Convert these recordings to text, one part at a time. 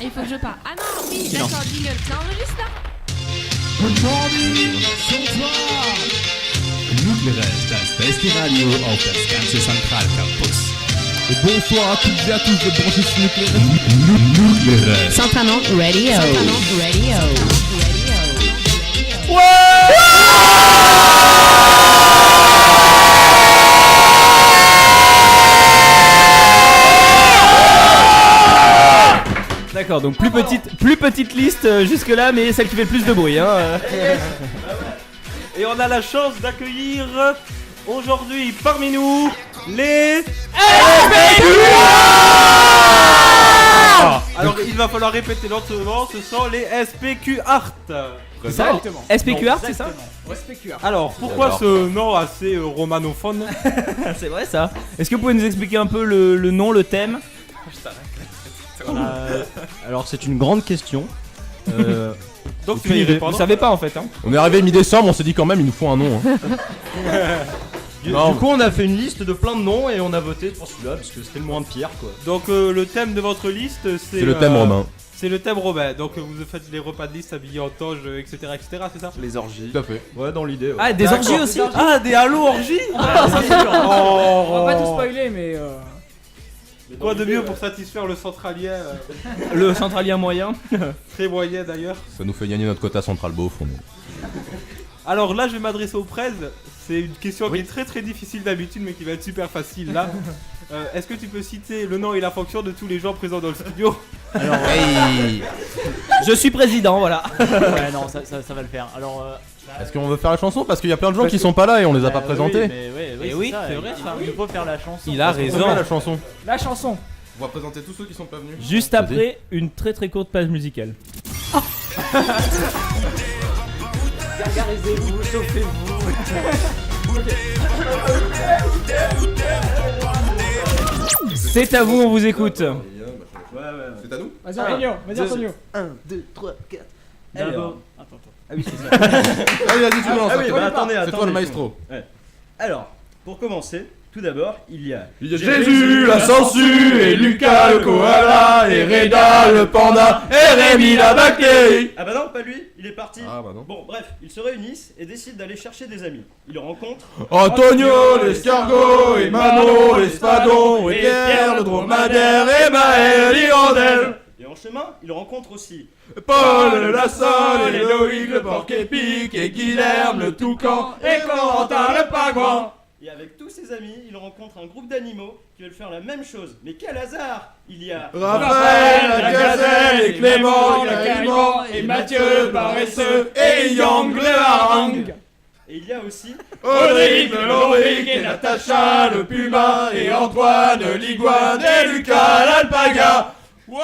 Et il faut que je parle. Ah non, oui, Silence. d'accord, jingle. Ça enregistre là? Good morning, Sonntag! Nucleares, das beste Radio auf das ganze Zentralcampus. Et bonsoir à toutes et à tous de brancher sur Nucleares. Nucleares. Centralement Radio. Centralement Radio. D'accord, donc plus petite liste jusque là, mais celle qui fait le plus de bruit. Hein. Et on a la chance d'accueillir aujourd'hui parmi nous les Alors il va falloir répéter lentement, ce sont les SPQ Art. C'est ça, SPQ Art, c'est ça? Alors pourquoi ce nom assez romanophone? C'est vrai ça. Est-ce que vous pouvez nous expliquer un peu le nom, le thème? Alors c'est une grande question. Donc tu vas y répondre. Vous savez pas en fait. Hein. On est arrivé mi-décembre, on s'est dit quand même il nous faut un nom. Hein. Du coup on a fait une liste de plein de noms et on a voté pour celui-là parce que c'était le moins pire quoi. Donc le thème de votre liste C'est le thème romain. C'est le thème romain. Donc vous faites les repas de liste habillés en toge, etc., c'est ça? Les orgies. Tout à fait. Ouais dans l'idée. Ouais. Ah, des D'accord. orgies aussi. Ah, des halo orgies. On va pas tout spoiler, mais. Quoi de mieux pour satisfaire le centralien Le centralien moyen. très moyen d'ailleurs. Ça nous fait gagner notre quota central beauf. Alors là, je vais m'adresser aux presse. C'est une question qui est très très difficile d'habitude, mais qui va être super facile là. Est-ce que tu peux citer le nom et la fonction de tous les gens présents dans le studio? Alors, je suis président, voilà. Ouais, non, ça va le faire. Alors. Est-ce qu'on veut faire la chanson? Parce qu'il y a plein de gens qui sont pas là et on les a pas présentés. Oui, c'est vrai ça. Il faut faire la chanson. Il a On fait raison. la chanson. La chanson. On va présenter tous ceux qui sont pas venus. Juste après une très très courte page musicale. Gargarisez-vous, chauffez-vous. C'est à vous, on vous écoute. C'est à nous? Vas-y, Antonio. Vas-y, Antonio. 1, 2, 3, 4. Alors. Ah oui, c'est ça. Allez, vas-y, tu lances. Ah oui, bah attendez, C'est toi le maestro. Alors pour commencer, tout d'abord il y a Jésus, la sangsue, et Lucas le koala, et Reda le panda, et Rémi la bactérie. Ah bah non pas lui, il est parti. Ah bah non. Bon bref, ils se réunissent et décident d'aller chercher des amis. Ils rencontrent Antonio l'escargot, et Mano l'espadon, et Pierre le dromadaire, et Maël l'hirondelle. et en chemin, ils rencontrent aussi Paul le lassol, et Loïc le porc-épic, et Guilherme le toucan, et Corentin le pingouin. et avec tous ses amis, ils rencontrent un groupe d'animaux qui veulent faire la même chose. Mais quel hasard! Il y a Raphaël, la gazelle, et Clément, le caïman, et Mathieu le paresseux, et Yang le harangue. et il y a aussi Audric le loric, et Natacha le puma, et Antoine l'iguane, et Lucas l'alpaga. Ouais!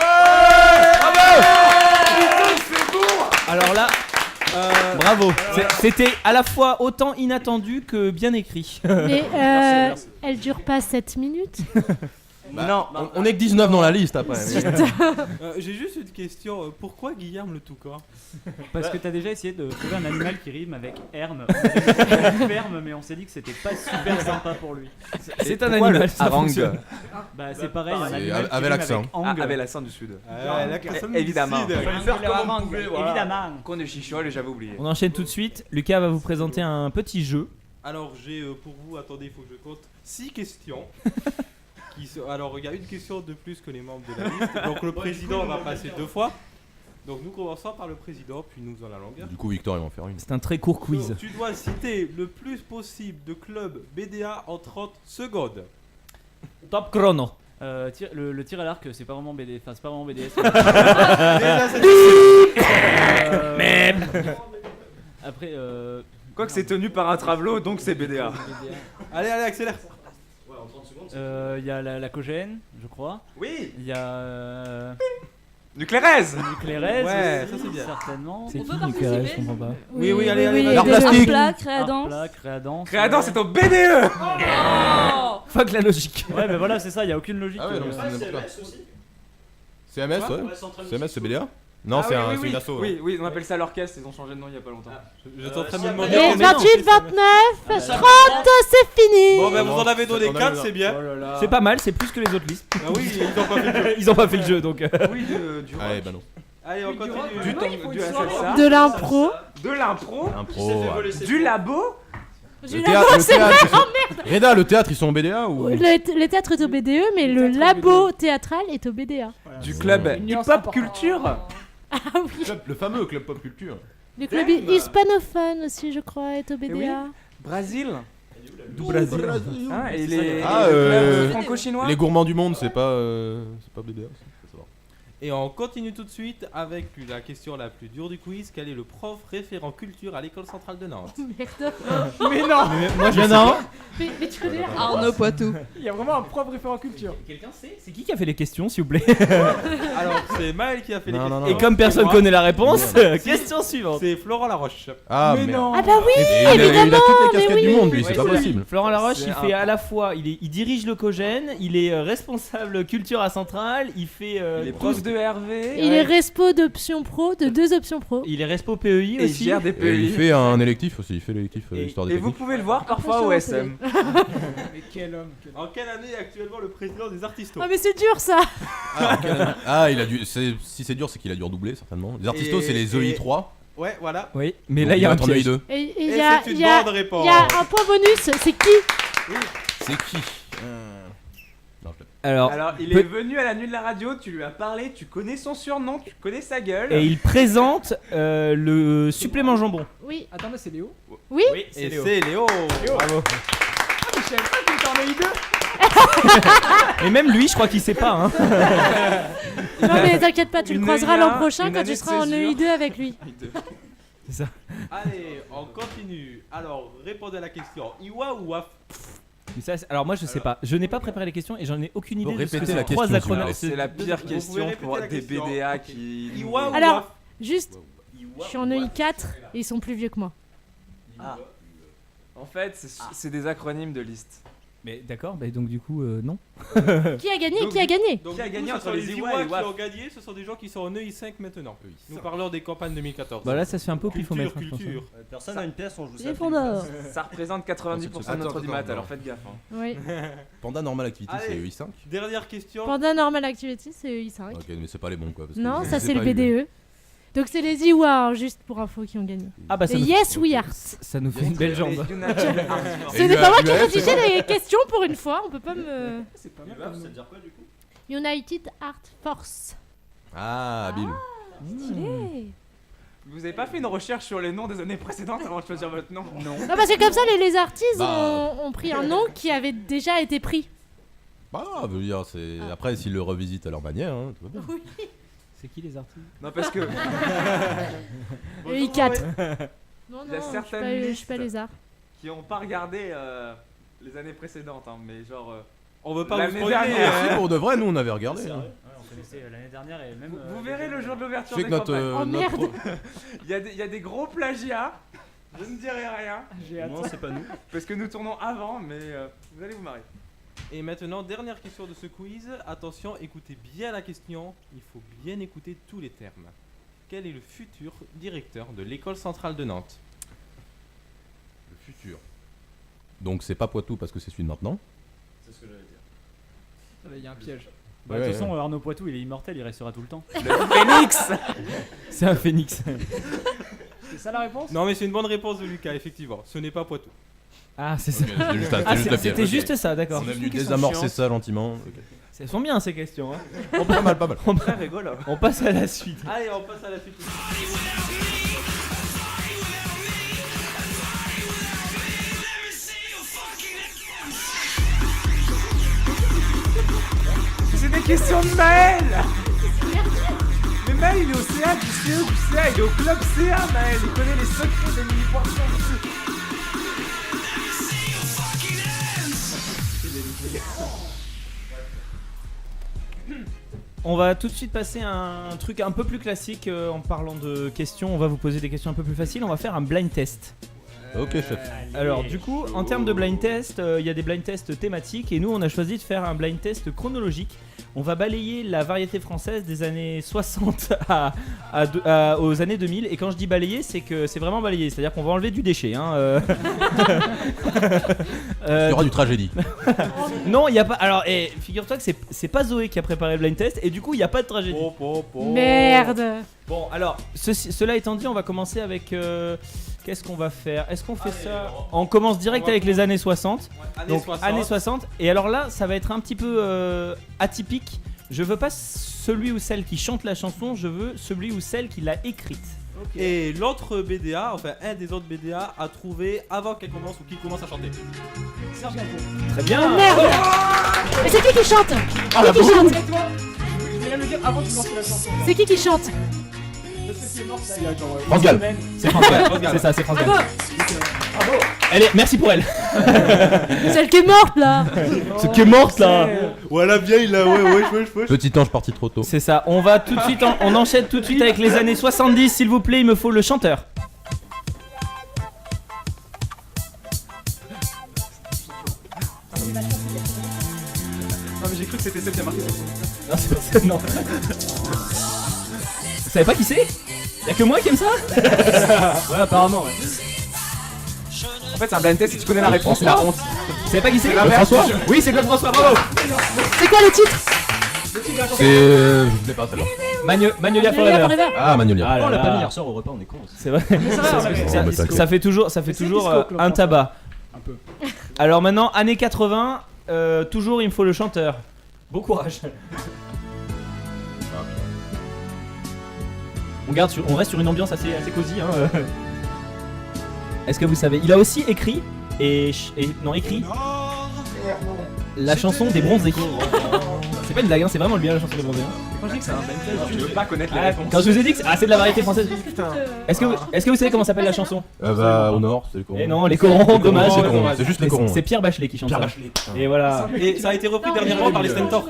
Alors là, bravo. C'était à la fois autant inattendu que bien écrit. Mais Merci. elle dure pas 7 minutes? Non, On est que 19 dans la liste après. J'ai juste une question. Pourquoi Guillerme le toucan? Parce que t'as déjà essayé de trouver un animal qui rime avec herme. Ferme, mais on s'est dit que c'était pas super sympa pour lui. C'est un animal, ça fonctionne. Bah, c'est pareil, un C'est animal qui avec rime l'accent. avec ang. avec l'accent du sud. Évidemment. Évidemment. Qu'on est chichol et j'avais oublié. On enchaîne tout de suite. Lucas va vous présenter un petit jeu. Alors j'ai pour vous, attendez, il faut que je compte 6 questions. Alors il y a une question de plus que les membres de la liste. Donc le président va passer 2 fois. Donc nous commençons par le président, puis nous en la longueur. Du coup, Victor, il va en faire une. C'est un très court quiz. Donc, tu dois citer le plus possible de clubs BDA en 30 secondes. Top chrono. Le tir à l'arc, c'est pas vraiment BD. Enfin, c'est pas vraiment BDS. Déjà, c'est Après, Quoique c'est tenu par un travelot, donc c'est BDA. Allez, accélère. il y a la Cogène, je crois. Oui. Il y a Nuclérez. Nuclérez, Ouais, aussi, ça, c'est bien. certainement. C'est On qui peut Nuclérez, participer. je comprends pas. Oui, allez. L'art plastique. Créadance. Arpla, Créadance. Créadance, c'est au BDE. Fuck la logique. Ouais, mais voilà, c'est ça, il y a aucune logique. Ah ouais, non, mais c'est n'importe quoi. CMS, ouais. CMS, c'est BDA. Non, c'est oui, une asso. Oui, oui, on appelle ça l'orchestre, ils ont changé de nom il y a pas longtemps. Je suis en train de me demander. Et 28, 29, 30, c'est fini. Bon, ben vous en avez donné on a 4, eu c'est bien. Oh là là. C'est pas mal, c'est plus que les autres listes. Ah oui, ils ont pas fait le jeu. Ils ont pas fait le jeu donc. Oui, du Allez, bah non. Allez, on continue. du SLSA. De l'impro. De l'impro. Impro. Du labo. Du Le labo, c'est vrai. Reda, le théâtre, ils sont en BDA ou Le théâtre est au BDE, mais le labo théâtral est au BDA. Du club hip-hop culture. Ah oui. le fameux club pop culture. Le club hispanophone aussi, je crois, est au BDA. Brésil. Du Brésil. Hein, et les Ah, clubs franco-chinois. Les gourmands du monde, c'est pas BDA. Et on continue tout de suite avec la question la plus dure du quiz. Quel est le prof référent culture à l'école centrale de Nantes? Merde. Mais non. Moi je sais. Mais tu connais Arnaud Poitou. Il y a vraiment un propre référent culture. Quelqu'un sait? C'est qui a fait les questions s'il vous plaît? Alors, c'est Maël qui a fait les Non, non, questions. non. Et comme personne Moi, connaît la réponse, question suivante. c'est Florent Laroche. Ah, Mais merde. non. Ah bah oui, Il a évidemment. toutes les casquettes mais du oui. monde, lui, c'est Oui, pas c'est possible. Florent Laroche, C'est il fait un- à la fois, il dirige le Cogène, il est responsable culture à Centrale, il fait. Les profs de Hervé. Il est respo d'options pro, de 2 options pro. Il est respo PEI Et il aussi. gère des Et il PEI. fait un électif aussi, il fait l'électif histoire des Et vous techniques. pouvez le voir parfois au SM. Mais quel homme. En quelle année est actuellement le président des Artistos? Ah mais c'est dur ça. Ah, il a dû. Si c'est dur, c'est qu'il a dû redoubler certainement. Les artistos, c'est les EI3. Ouais, voilà. Oui, mais là il y a un en piège. EI2. Et il Et y a, c'est une il y a- bonne réponse. il y a un point bonus, c'est qui? C'est qui Non, je l'ai. Alors, Il Peut- est venu à la nuit de la radio, tu lui as parlé, tu connais son surnom, tu connais sa gueule. et il présente le supplément jambon. Oui. Attends, mais c'est Léo. Oui. Oui, Et c'est Léo. Bravo. Je savais pas qu'il était en EI2. Et même lui, je crois qu'il sait pas. Hein. Non mais t'inquiète pas, tu le Une croiseras EI1, l'an prochain une quand année tu de seras en césure. EI2 avec lui. Allez, on continue. Alors, répondez à la question. Iwa ou Waf? Mais ça, alors moi je sais pas. Je n'ai pas préparé les questions et j'en ai aucune idée Faut de ce que répéter c'est. la Trois question, s'il vous acronymes. plaît. C'est la pire pouvez question répéter pour la des question. BDA Ok. qui. Iwa ou Alors, Waf? juste, je suis en EI4 et ils sont plus vieux que moi. En fait, c'est des acronymes de liste. Mais d'accord, bah donc du coup non. Qui a gagné? Donc, Qui a gagné? Donc, Qui a du gagné coup, entre ce sont les les Iwa Iwa et qui Waf? ont gagné, ce sont des gens qui sont en EI5 maintenant. Nous parlons des campagnes 2014. Bah là ça se fait un peu pifomètre. Culture, culture. Personne n'a une pièce, on joue ça. Les fondeurs. Ça représente 90% de notre Attends, dimat, attends. alors faites gaffe. Hein. Oui. Panda Normal Activity, c'est Allez. EI5. Dernière question. Panda Normal Activity, c'est EI5. Ok, mais c'est pas les bons quoi. parce que Non, ça sais c'est le pas, lui. BDE. Donc c'est les Iwa, hein, juste pour info, qui ont gagné. Ah bah ça Et nous, Yes We Art. ça nous fait une belle jambe. Les United Arts. Ce n'est pas moi qui rédigeais les questions pour une fois, on peut pas me... C'est pas mal. Ça veut dire quoi du coup? United Art Force. Ah, Bill. Stylé. Vous avez pas fait une recherche sur les noms des années précédentes avant de choisir votre nom? Non. Non, parce que comme ça, les artistes Bah. ont pris un nom qui avait déjà été pris. Bah, veut dire, c'est. Après, s'ils le revisitent à leur manière, hein, tout va bien. C'est qui les artistes? Non, parce que EI4. Non, Il y a non, je suis certaines pas- je suis listes. pas les arts. qui ont pas regardé les années précédentes, hein, mais genre. On veut pas L'année vous spoiler. dernière. Si, pour de vrai, nous on avait regardé. C'est hein. vrai. On connaissait l'année dernière et même. Vous verrez le jour de l'ouverture Je des sais que notre. campagnes. Oh, notre- merde. Il y a des gros plagiats. Je ne dirai rien J'ai hâte. Non, c'est pas nous. parce que nous tournons avant, mais vous allez vous marrer. Et maintenant, dernière question de ce quiz. Attention, écoutez bien la question. Il faut bien écouter tous les termes. Quel est le futur directeur de l'école centrale de Nantes? Le futur. Donc c'est pas Poitou parce que c'est celui de maintenant. C'est ce que j'allais dire. Il y a un piège. Ouais, De toute ouais. façon, Arnaud Poitou, il est immortel, il restera tout le temps. Phoenix. C'est un phénix. C'est ça la réponse? Non, mais c'est une bonne réponse de Lucas, effectivement. Ce n'est pas Poitou. Ah c'est ça. Ok, c'était juste, Ah, juste la c'était pièce. juste ça, d'accord. On est venu Expliquez son désamorcer chiante. ça gentiment. Ok. Elles sont bien ces questions. Hein. Pas mal, pas mal. Très rigolo. On passe à la suite. Allez, on passe à la suite. C'est des questions de Maël. Mais Maël, il est au CA du CE du CA, il est au club CA, Maël. Il connaît les secrets des mini-poissons. On va tout de suite passer à un truc un peu plus classique en parlant de questions. On va vous poser des questions un peu plus faciles. On va faire un blind test. Ok, chef. Alors du coup, en termes de blind test, il y a des blind tests thématiques et nous on a choisi de faire un blind test chronologique On va balayer la variété française des années 60 aux années 2000. Et quand je dis balayer, c'est que c'est vraiment balayer. C'est-à-dire qu'on va enlever du déchet. Hein, Il y aura du tragédie. Non, il n'y a pas. Alors, figure-toi que c'est pas Zoé qui a préparé le blind test. Et du coup, il n'y a pas de tragédie. Merde. Bon, alors, cela étant dit, on va commencer avec. Qu'est-ce qu'on va faire? Est-ce qu'on fait ça? On commence direct avec les années 60. Donc, années 60. Et alors là, ça va être un petit peu atypique. Je veux pas celui ou celle qui chante la chanson, je veux celui ou celle qui l'a écrite. Et l'autre BDA, enfin un des autres BDA, a trouvé avant qu'elle commence ou qu'il commence à chanter. Très bien. Oh merde. Mais c'est qui chante? Ah, Qui chante? Je viens de le dire avant de lancer la chanson. C'est qui chante? France Gall. C'est France Gall. C'est ça, c'est France Gall. Elle est... Merci pour elle. Celle qui est morte là. Ce qui est morte là. Ouais, la vieille là, ouais. Petit ange parti trop tôt. C'est ça. On va tout de suite, on enchaîne tout de suite avec les années 70, s'il vous plaît. Il me faut le chanteur. Non, mais j'ai cru que c'était celle qui a marqué. Non, c'est pas ça, non. Vous savez pas qui c'est? Y'a que moi qui aime ça? Ouais, apparemment, ouais. En fait, c'est un blind test si tu connais la réponse, c'est la honte. Vous savez pas qui c'est? Claude François. Oui, c'est Claude François, bravo. C'est quoi le titre? C'est. Je l'ai pas celle-là. Magnolia Forever. Ah, Magnolia. Ah là On l'a là. pas mis hier soir au repas, on est con. C'est vrai. Ça fait toujours disco, un tabac. Un peu. Alors maintenant, années 80, toujours il me faut le chanteur. Bon courage. On reste sur une ambiance assez cosy. Hein. Est-ce que vous savez? Il a aussi écrit écrit la chanson des bronzés. C'est pas une blague, hein, c'est vraiment lui la chanson des bronzés. Hein. Quand je dis que c'est un blind test, tu ne veux pas connaître les réponses. Quand je vous ai dit que c'est de la variété française. Est-ce que vous savez comment s'appelle la chanson? Bah, au nord, c'est le coron. Eh non, les corons, dommage. C'est juste les corons. C'est Pierre Bachelet qui chante ça. Et voilà. Et ça a été repris dernièrement par les Stentor.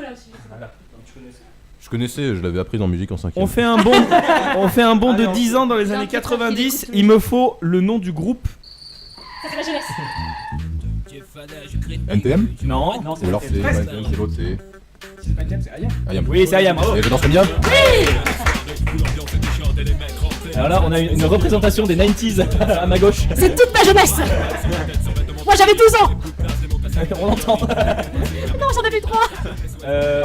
Je connaissais, je l'avais appris en musique en 5ème. On fait un bond de 10 ans dans les années 90. Il me faut le nom du groupe. Ça fait la jeunesse. NTM. Non. Ou alors c'est NTM, c'est l'autre, c'est. C'est pas une thème, c'est Ayam. Ayam. Oui, c'est Ayam. Et je danse bien. Alors là, on a une représentation des 90s à ma gauche. C'est toute ma jeunesse. Moi j'avais 12 ans. On l'entend. Non, j'en avais 3.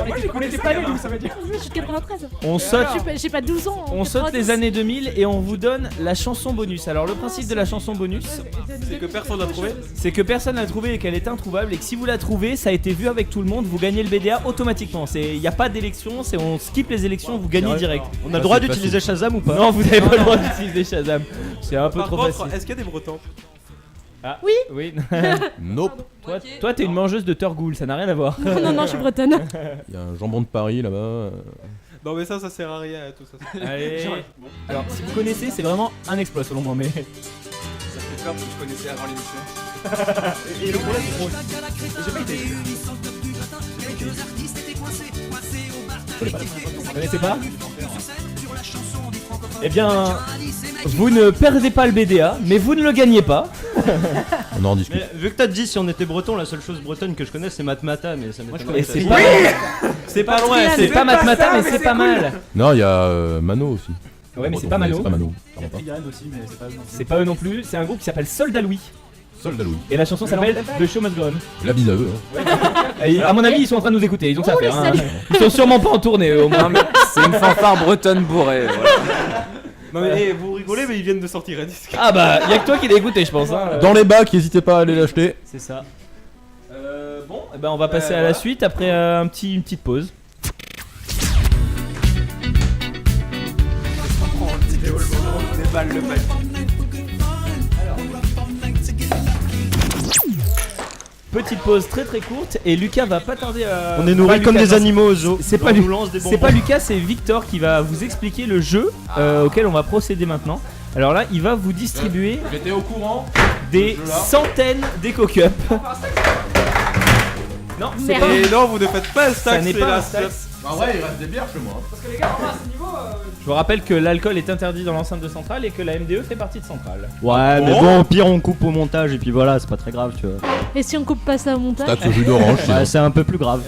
Moi, je connaissais pas les donc ça veut dire. Je suis de 93. On saute. J'ai pas 12 ans. On saute les années 2000 et on vous donne la chanson bonus. Alors le principe de la chanson bonus, C'est que personne l'a trouvé. c'est que personne l'a trouvée et qu'elle est introuvable et que si vous la trouvez, ça a été vu avec tout le monde, vous gagnez le BDA automatiquement. Il n'y a pas d'élection, on skip les élections, vous gagnez direct. On a le droit d'utiliser Shazam ou pas? Non, vous n'avez pas le droit d'utiliser Shazam. C'est un peu Par trop contre, facile. est-ce qu'il y a des Bretons? Ah, Oui. Oui. Nope. Toi, t'es une mangeuse de Turgoule, ça n'a rien à voir. Non, je suis bretonne. Il y a un jambon de Paris là-bas. Non mais ça sert à rien tout ça. Allez. Alors, si vous connaissez, c'est vraiment un exploit selon moi, mais. Ça fait peur parce que je connaissais avant l'émission. Et le problème, c'est gros. J'ai pas été. Vous connaissez pas? Eh bien, vous ne perdez pas le BDA, mais vous ne le gagnez pas. On en discute. Mais vu que t'as dit si on était breton, la seule chose bretonne que je connais c'est Matmata, mais ça m'étonne. Et c'est pas, c'est pas loin, c'est pas Matmata, mais c'est pas mal. Non, il y a Mano aussi. Ouais, mais c'est pas Mano. C'est pas Mano. Il y a Trigan aussi, mais c'est pas eux non plus. C'est pas eux non plus, c'est un groupe qui s'appelle Soldat Louis. Soldat Louis. Et la chanson s'appelle The Show Must Go On. La bise à eux. Hein. Et à mon avis, ils sont en train de nous écouter, ils ont que ça à Oh, faire. les Hein. salauds. Ils sont sûrement pas en tournée, eux, au moins. C'est une fanfare bretonne bourrée. Non mais vous rigolez mais ils viennent de sortir un disque. Ah bah, y'a que toi qui l'as écouté, je pense. Hein. Dans les bacs, n'hésitez pas à aller l'acheter. C'est ça. Bon, eh ben on va passer à la suite après une petite pause. Déballe le bac. Petite pause très très courte et Lucas va pas tarder à. On est nourris comme des animaux au zoo. C'est pas, On nous lance des c'est bonbons. pas Lucas, c'est Victor qui va vous expliquer le jeu auquel on va procéder maintenant. Alors là, il va vous distribuer J'étais au courant. des centaines d'Eco-Cups. Non, c'est Merde. pas. Et non vous ne faites pas un Ça stack, n'est c'est pas la un stack. Bah ouais, il reste des bières chez moi. Parce que les gars, vraiment à ce niveau. Je vous rappelle que l'alcool est interdit dans l'enceinte de Centrale et que la MDE fait partie de Centrale. Ouais, mais bon, au pire on coupe au montage et puis voilà, c'est pas très grave, tu vois. Et si on coupe pas ça au montage? Taxe au jus d'orange. Ouais, c'est un peu plus grave.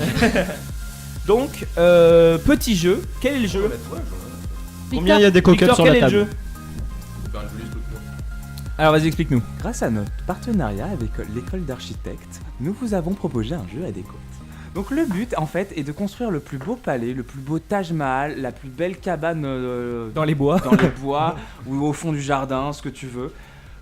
Donc, petit jeu. Quel est le jeu? Combien il y a des coquettes Victor, sur quel la est le table? jeu? Alors vas-y, explique-nous. Grâce à notre partenariat avec l'école d'architectes, nous vous avons proposé un jeu adéquat. Donc le but en fait est de construire le plus beau palais, le plus beau Taj Mahal, la plus belle cabane Dans les bois. dans les bois ou au fond du jardin, ce que tu veux.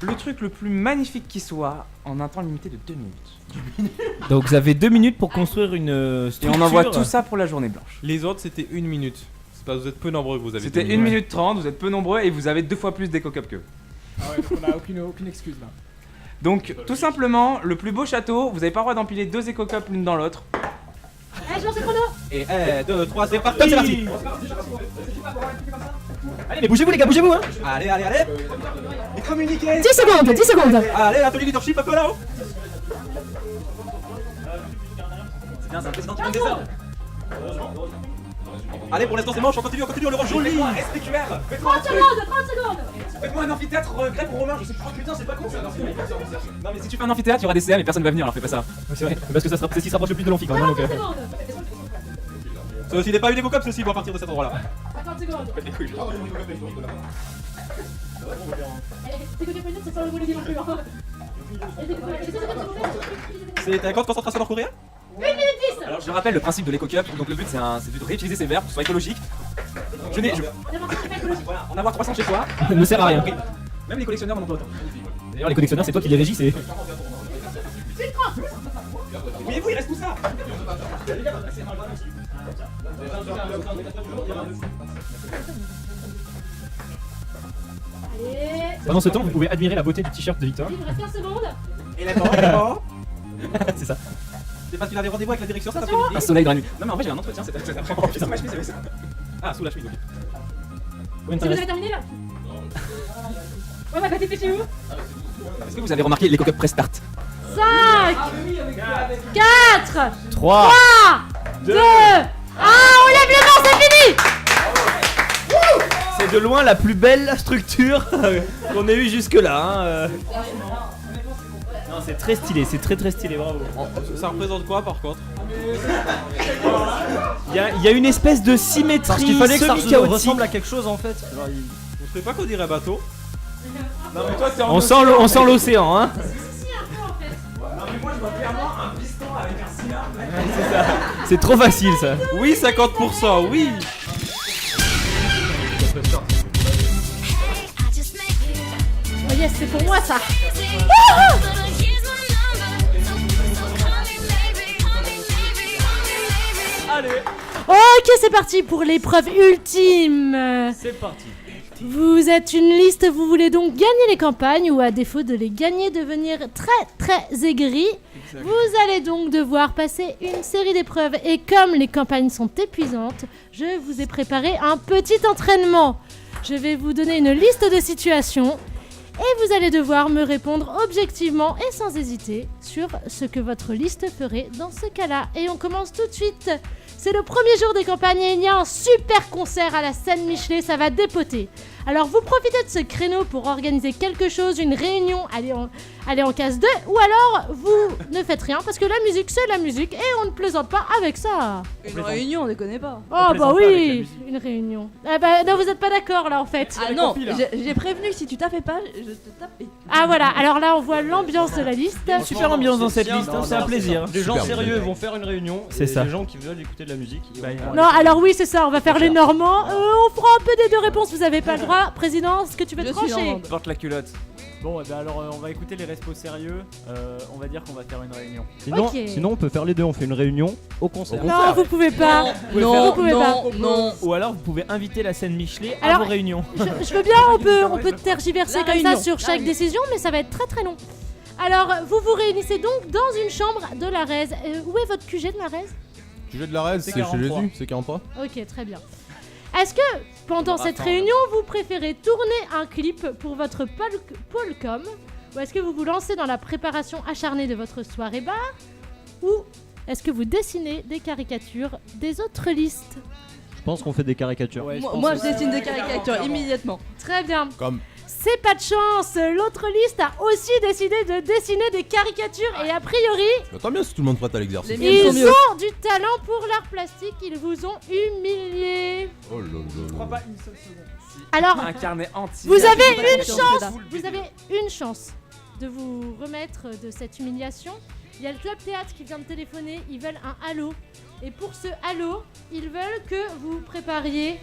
Le truc le plus magnifique qui soit en un temps limité de 2 minutes. Donc vous avez 2 minutes pour construire une Et structure. on envoie tout ça pour la journée blanche. Les autres, c'était 1 minute. C'est parce que vous êtes peu nombreux que vous avez. C'était 1 minute 30, vous êtes peu nombreux et vous avez 2 fois plus d'éco-cup qu'eux. Ah ouais, donc on a aucune excuse là. Donc tout simplement, le plus beau château, vous avez pas le droit d'empiler 2 éco-cups l'une dans l'autre. Allez, je lance le chrono. Et 1, 2, 3, c'est parti. Allez, mais bougez-vous les gars, bougez-vous hein. Allez. Et communiquez. 10 secondes. Allez, l'atelier leadership un peu là-haut. C'est bien, c'est un président qui prend des ordres. Allez, pour l'instant c'est moche, on continue, on le rend joli. SPQR, 30 secondes. faites-moi un amphithéâtre grec ou romain, je sais pas. Oh putain, c'est pas con ça. Non mais si tu fais un amphithéâtre, il y aura des CM et personne va venir, alors fais pas ça. C'est vrai, parce que c'est ce qui se rapproche le plus de l'amphi quand même. Donc, 40 secondes. S'il n'est pas eu des co-cups, ceux-ci vont partir de cet endroit-là. 50 secondes. T'écoutez pas une autre, c'est pas le mot non plus. C'est un camp de concentration nord-coréen? 1 minute 10. Alors je rappelle le principe de l'éco-cup, donc le but c'est de réutiliser ces verres pour que ce soit écologique. Voilà, en avoir 300 chez toi, ne sert à rien. même les collectionneurs en ont pas autant. D'ailleurs, les collectionneurs, c'est toi qui les régis. C'est... Oui, il reste tout ça. Allez. Pendant ce temps, vous pouvez admirer la beauté du t-shirt de Victor. Il reste 15 secondes. Et il est mort. C'est ça. C'est parce qu'il avait rendez-vous avec la direction cet Un après-midi. soleil dans la nuit. Non mais en vrai j'ai un entretien, c'est après. Putain, ma chemise, c'est ça. Ah, sous la chemise, ok. Combien de Si temps vous reste? avez terminé là. Ouais, bah t'es chez vous. Est-ce que vous avez remarqué l'éco-cup press start? 5 4 3 2 1. On lève les mains, c'est fini. C'est de loin la plus belle structure qu'on ait eu jusque-là. Non, c'est très stylé, c'est très stylé, bravo. Ça représente quoi par contre? Il y a une espèce de symétrie Parce qu'il fallait que ça semi-chaotique. ressemble à quelque chose en fait. Genre, Vous trouvez pas qu'on dirait bateau? Non mais toi t'es en On sent l'océan, hein. C'est trop facile ça. Oui, 50%, oui. Oh yes, c'est pour moi ça. Allez, Ok, c'est parti pour l'épreuve ultime. c'est parti. Vous êtes une liste, vous voulez donc gagner les campagnes ou à défaut de les gagner, devenir très aigri. Vous allez donc devoir passer une série d'épreuves et comme les campagnes sont épuisantes, je vous ai préparé un petit entraînement. Je vais vous donner une liste de situations et vous allez devoir me répondre objectivement et sans hésiter sur ce que votre liste ferait dans ce cas-là. Et on commence tout de suite. C'est le premier jour des campagnes et il y a un super concert à la scène Michelet, ça va dépoter. Alors vous profitez de ce créneau pour organiser quelque chose, une réunion, allez en case 2, ou alors vous ne faites rien parce que la musique c'est la musique et on ne plaisante pas avec ça. Une réunion, on ne connaît pas. Oh bah oui, une réunion. Ah bah non, vous êtes pas d'accord là en fait. Ah non, j'ai prévenu que si tu tapais pas, je te tape. Ah voilà, alors là on voit l'ambiance de la liste. Super ambiance dans cette bien, liste, non, c'est un non, plaisir. Les gens sérieux vont faire une réunion. C'est et ça. Les gens qui veulent écouter de la musique. ils vont- Non, alors oui, c'est ça, on va faire les Normands. On fera un peu des deux réponses, vous avez pas le droit. Président, est-ce que tu veux te Je suis trancher? normande. Porte la culotte. Bon, et ben alors on va écouter les respos sérieux. On va dire qu'on va faire une réunion. Sinon, Ok. sinon, on peut faire les deux. On fait une réunion au concert. Non, vous pouvez pas. Non, Vous pouvez pas. non. Ou alors vous pouvez inviter la scène Michelet à Alors, vos réunions. Je veux bien, on peut tergiverser La comme réunion, ça sur la chaque réunion. décision, mais ça va être très long. Alors, vous vous réunissez donc dans une chambre de la Rez. Où est votre QG de la Rez? Sujet de la raise, C'est c'est chez 43. Jésus, c'est 43. Ok, très bien. Est-ce que pendant cette réunion, vous préférez tourner un clip pour votre Polcom ou est-ce que vous vous lancez dans la préparation acharnée de votre soirée bar ou est-ce que vous dessinez des caricatures des autres listes? Je pense qu'on fait des caricatures. Moi je dessine des caricatures immédiatement. Très bien. Comme. C'est pas de chance, l'autre liste a aussi décidé de dessiner des caricatures et a priori, Tant mieux si tout le monde prête à l'exercice. Les miennes sont ils mieux. ont du talent pour l'art plastique, ils vous ont humilié. Oh là Je crois là. pas une seule seconde. Alors, Un carnet entier. vous avez une caricatures, chance, Freda. vous avez une chance de vous remettre de cette humiliation. Il y a le club théâtre qui vient de téléphoner, ils veulent un halo. Et pour ce halo, ils veulent que vous prépariez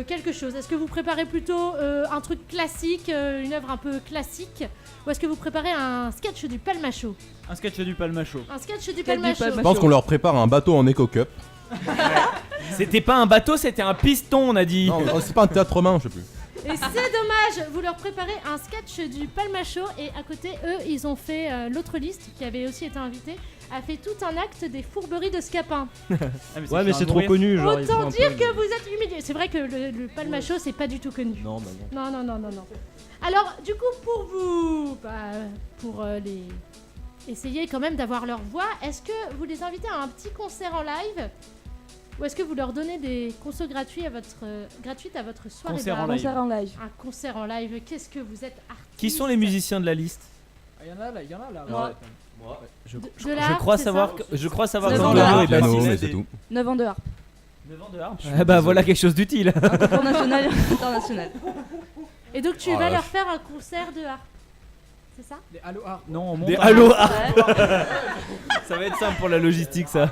quelque chose. Est-ce que vous préparez plutôt un truc classique, une œuvre un peu classique, ou est-ce que vous préparez un sketch du Palmacho? Un sketch du Palmacho. Un sketch du du Palmacho. Je pense qu'on leur prépare un bateau en éco-cup. C'était pas un bateau, c'était un piston, on a dit. Non, c'est pas un théâtre romain, je sais plus. Et c'est dommage, vous leur préparez un sketch du Palmacho et à côté, eux, ils ont fait l'autre liste qui avait aussi été invitée, a fait tout un acte des fourberies de Scapin. Ouais, mais c'est trop connu. Genre, il faut Autant un dire peu- que vous êtes humiliés. C'est vrai que le Palmacho, c'est pas du tout connu. Non, bah non. Non. Alors, du coup, pour vous, pour les essayer quand même d'avoir leur voix, est-ce que vous les invitez à un petit concert en live? Ou est-ce que vous leur donnez des consos gratuits à votre soirée Concert d'art en live. Concert en live. Un concert en live, qu'est-ce que vous êtes artiste? Qui sont les musiciens de la liste? Il y en a là. Moi. De l'art, Je crois c'est savoir ça que Neuf ans de Antonio harpe. est Piano, passé. mais c'est tout. 9 ans de harpe. 9 ans de harpe. Ah bah voilà quelque chose d'utile. Concours national et international. Et donc tu Oh vas la leur vache. faire un concert de harpe. C'est ça? Des Halo harpe. Non, on monte. Des un- Halo Ouais. Ça va être simple pour la logistique ça.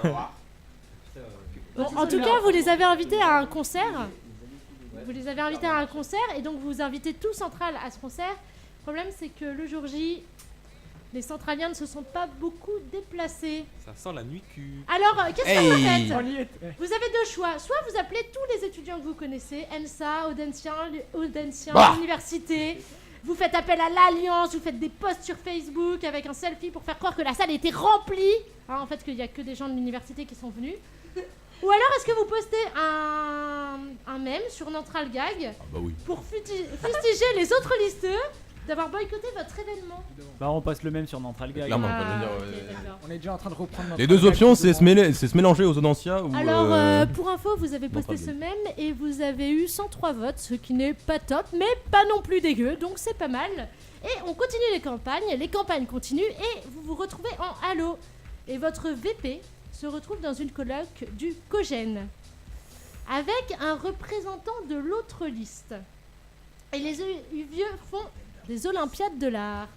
Bon, en tout cas, vous les avez invités à un concert. Vous les avez invités à un concert et donc vous invitez tout Central à ce concert. Le problème, c'est que le jour J, les Centraliens ne se sont pas beaucoup déplacés. Ça sent la nuit cul. Alors, qu'est-ce que vous faites? On y est. Vous avez deux choix. Soit vous appelez tous les étudiants que vous connaissez, ENSA, Audensien, Bah. l'université. Vous faites appel à l'Alliance, vous faites des posts sur Facebook avec un selfie pour faire croire que la salle était remplie. Hein, en fait, qu'il n'y a que des gens de l'université qui sont venus. Ou alors, est-ce que vous postez un mème sur Neutral Gag Ah bah oui. pour fustiger les autres listeux d'avoir boycotté votre événement? Bah, on passe le même sur Neutral Gag. Clairement. Ah, je veux dire, ok, ouais. d'accord. On est déjà en train de reprendre notre. Les deux options, c'est se mélanger aux Audencia ou. Alors, pour info, vous avez non, posté pas ce mème et vous avez eu 103 votes, ce qui n'est pas top, mais pas non plus dégueu, donc c'est pas mal. Et on continue les campagnes continuent et vous vous retrouvez en Halo. Et votre VP se retrouve dans une colloque du Cogène, avec un représentant de l'autre liste. Et les vieux font des Olympiades de l'art.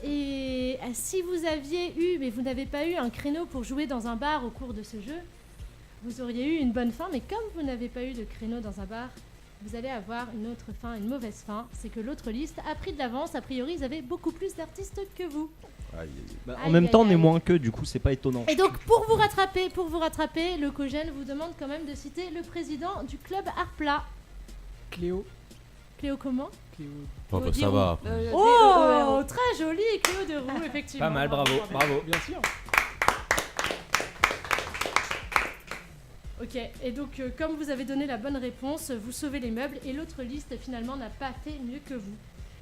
Et si vous aviez eu, mais vous n'avez pas eu un créneau pour jouer dans un bar au cours de ce jeu, vous auriez eu une bonne fin, mais comme vous n'avez pas eu de créneau dans un bar, vous allez avoir une autre fin, une mauvaise fin. C'est que l'autre liste a pris de l'avance, a priori ils avaient beaucoup plus d'artistes que vous. Aïe, aïe, Bah, en Aïe, même aïe, temps, on est aïe. moins que, du coup, c'est pas étonnant. Et donc pour vous rattraper, le Cogène vous demande quand même de citer le président du club Arpla. Cléo. Cléo comment? Cléo. Oh, bah, ça Diro. va. Oh, très joli, Cléo de Roux, effectivement. Pas mal, bravo. Bien sûr. Ok, et donc comme vous avez donné la bonne réponse, vous sauvez les meubles et l'autre liste finalement n'a pas fait mieux que vous.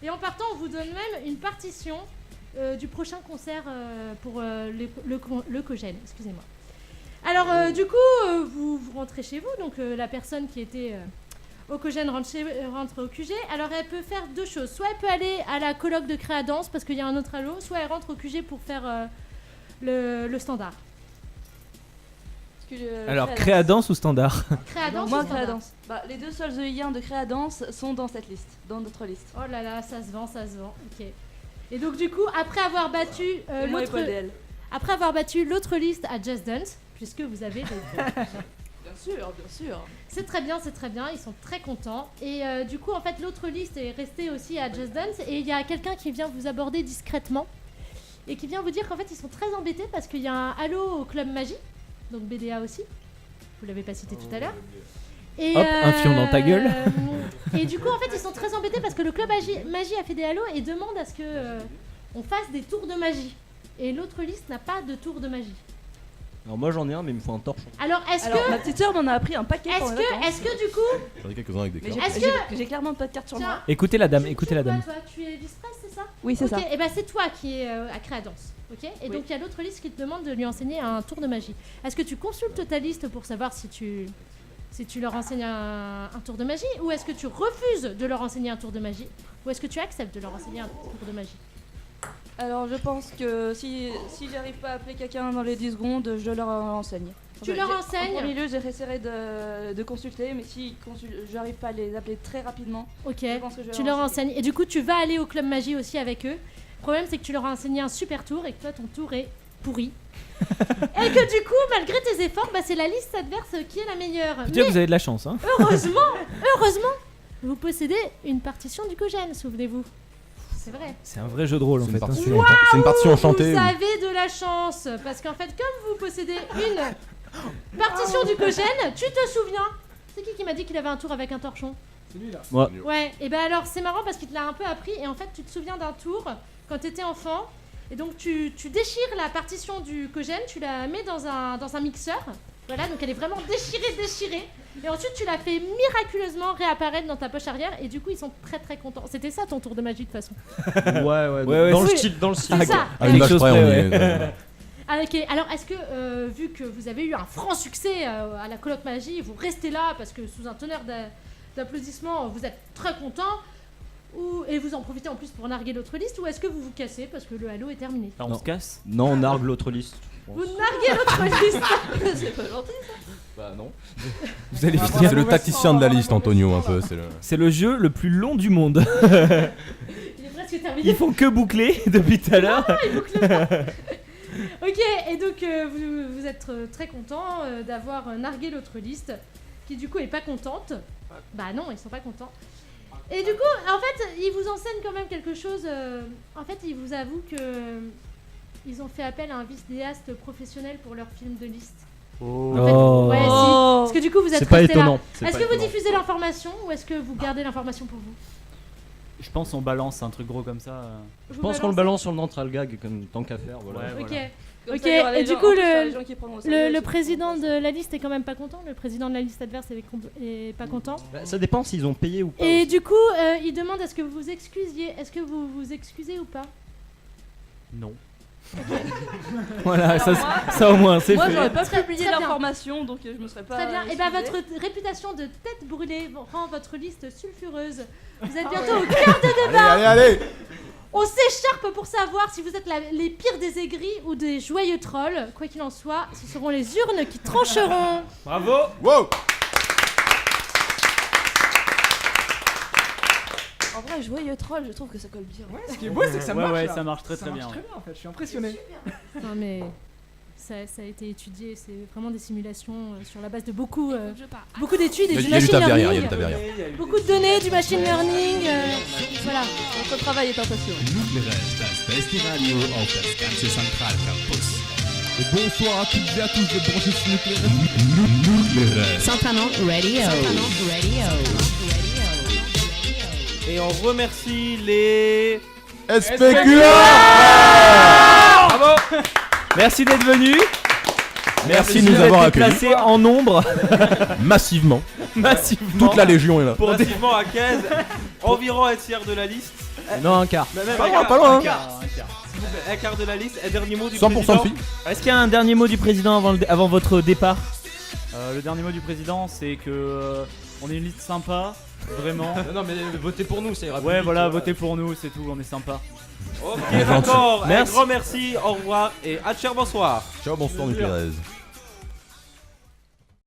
Et en partant, on vous donne même une partition du prochain concert pour le Cogène, excusez-moi. Alors du coup, vous rentrez chez vous, donc la personne qui était au Cogène rentre au QG. Alors elle peut faire deux choses, soit elle peut aller à la colloque de Créadance parce qu'il y a un autre halo, soit elle rentre au QG pour faire le standard. Alors Créadance ou standard? Créadance Moi, ou standard? Créadance. Bah, les deux seuls EI1 de Créadance sont dans cette liste, dans notre liste. Oh là là, ça se vend, ok. Et donc du coup, après avoir battu Et moi et Paul DL. après avoir battu l'autre liste à Just Dance, puisque vous avez les Bien sûr, bien sûr. c'est très bien, ils sont très contents. Et du coup, en fait, l'autre liste est restée aussi à Just Dance, et il y a quelqu'un qui vient vous aborder discrètement et qui vient vous dire qu'en fait, ils sont très embêtés parce qu'il y a un halo au club Magie, donc BDA aussi. Vous l'avez pas cité tout à l'heure. Et Hop, un fion dans ta gueule. Et du coup, en fait, ils sont très embêtés parce que le club Magie a fait des halos et demande à ce que on fasse des tours de magie. Et l'autre liste n'a pas de tour de magie. Alors, moi, j'en ai un, mais il me faut un torchon. Alors, est-ce Alors, que ma petite sœur m'en a appris un paquet pendant les vacances. est-ce que du coup, J'en ai quelques-uns avec des Mais cartes. Est-ce j'ai clairement pas de carte sur tiens, moi. Écoutez la dame, tu écoutez fais la quoi, dame. toi, tu es vice-presse, c'est ça? ça? Oui, c'est ça. Ok, et ben c'est toi qui es à Créadance. Ok. Et donc il y a l'autre liste qui te demande de lui enseigner un tour de magie. Est-ce que tu consultes ta liste pour savoir si tu leur enseignes un tour de magie, ou est-ce que tu refuses de leur enseigner un tour de magie, ou est-ce que tu acceptes de leur enseigner un tour de magie? Alors je pense que si j'arrive pas à appeler quelqu'un dans les 10 secondes, je leur enseigne. Tu leur enseignes? En premier lieu, j'essaierai de consulter, mais si j'arrive pas à les appeler très rapidement, Ok, je pense que je vais tu leur enseignes. Et du coup, tu vas aller au club magie aussi avec eux. Le problème, c'est que tu leur as enseigné un super tour et que toi, ton tour est pourri. Et que du coup, malgré tes efforts, bah, c'est la liste adverse qui est la meilleure. Putain, Mais vous avez de la chance, hein. heureusement, vous possédez une partition du Cogène, souvenez-vous. C'est vrai. C'est un vrai jeu de rôle en fait. C'est une partition enchantée. Vous avez de la chance, parce qu'en fait, comme vous possédez une partition du Cogène, tu te souviens? C'est qui m'a dit qu'il avait un tour avec un torchon? Celui-là. Ouais, et ben alors c'est marrant parce qu'il te l'a un peu appris, et en fait tu te souviens d'un tour quand t'étais enfant, et donc tu déchires la partition du Cogène, tu la mets dans un mixeur, voilà, donc elle est vraiment déchirée, et ensuite tu la fais miraculeusement réapparaître dans ta poche arrière, et du coup ils sont très très contents. C'était ça ton tour de magie de toute façon. Ouais, dans le style. C'est ça. À une vache près, on y est. Ah, ok, alors est-ce que, vu que vous avez eu un franc succès à la coloc magie, vous restez là parce que sous un tonnerre d'applaudissements, vous êtes très content, et vous en profitez en plus pour narguer l'autre liste, ou est-ce que vous vous cassez parce que le halo est terminé? On se casse. Non, on nargue l'autre liste. Vous narguez l'autre liste. C'est pas gentil. Bah non. Vous allez C'est le tacticien de la liste, Antonio, un peu. C'est le jeu le plus long du monde. Il est presque terminé. Ils font que boucler depuis tout à l'heure. Ils bouclent pas. Ok, et donc vous êtes très content d'avoir nargué l'autre liste, qui du coup est pas contente. Bah non, ils sont pas contents. Et du coup, en fait, ils vous enseignent quand même quelque chose. En fait, ils vous avouent que ils ont fait appel à un vidéaste professionnel pour leur film de liste. Oh. En fait, ouais, si. Parce que du coup, vous êtes C'est pas restés là. étonnant. Est-ce que vous diffusez l'information, ou est-ce que vous gardez l'information pour vous? Je pense on balance un truc gros comme ça. Je pense qu'on le balance sur le neutral gag comme tant qu'à faire. Voilà. Ouais, Ok. voilà. Comme Ok, ça, il y aura et les du gens- coup, en plus, il y aura les gens qui prendront au sérieux, le c'est président de la liste est quand même pas content. Le président de la liste adverse est pas content. Bah, ça dépend s'ils ont payé ou pas. Et aussi. du coup, il demande est-ce que vous vous excusiez. Est-ce que vous vous excusez ou pas? Non. Voilà, Alors ça au moins c'est Moi, fait. j'aurais pas Très publié bien. l'information, donc je me serais pas. Très bien. Et bah excusée. votre réputation de tête brûlée rend votre liste sulfureuse. Vous êtes bientôt au cœur de débat. Allez. On s'écharpe pour savoir si vous êtes les pires des aigris ou des joyeux trolls. Quoi qu'il en soit, ce seront les urnes qui trancheront. Bravo. Wow. En vrai, joyeux troll, je trouve que ça colle bien. Ce qui est beau, c'est que ça marche. Ouais, là. ça marche très très marche bien. très bien en fait, je suis impressionné. Non mais ça a été étudié, c'est vraiment des simulations sur la base de beaucoup d'études et du Il y a du machine taf derrière, learning. Beaucoup de données, du machine learning, voilà. Notre travail est impressionnant. Nucleares, das beste Radio auf das ganze Zentralcampus. Et bonsoir à toutes et à tous de brancher sur Nucleares. Centraland Radio. Centraland Radio. Et on remercie les. SPQA. Bravo. Merci d'être venu. Merci de nous avoir accueillis. Placé en nombre Massivement. massivement. Toute la Légion est là. Pour définitivement à 15, environ un tiers de la liste. Non, un quart. Même Pas un loin, quart, pas loin, un hein. quart. Un quart de la liste. Un dernier mot du 100% président. de filles. Est-ce qu'il y a un dernier mot du président avant votre départ? Le dernier mot du président, c'est que on est une liste sympa, vraiment. Non, mais votez pour nous, ça ira. Ouais, voilà, votez pour nous, c'est tout, on est sympa. Ok, d'accord. Un Merci. grand merci, au revoir et à bonsoir. Ciao, bonsoir Nucléaise.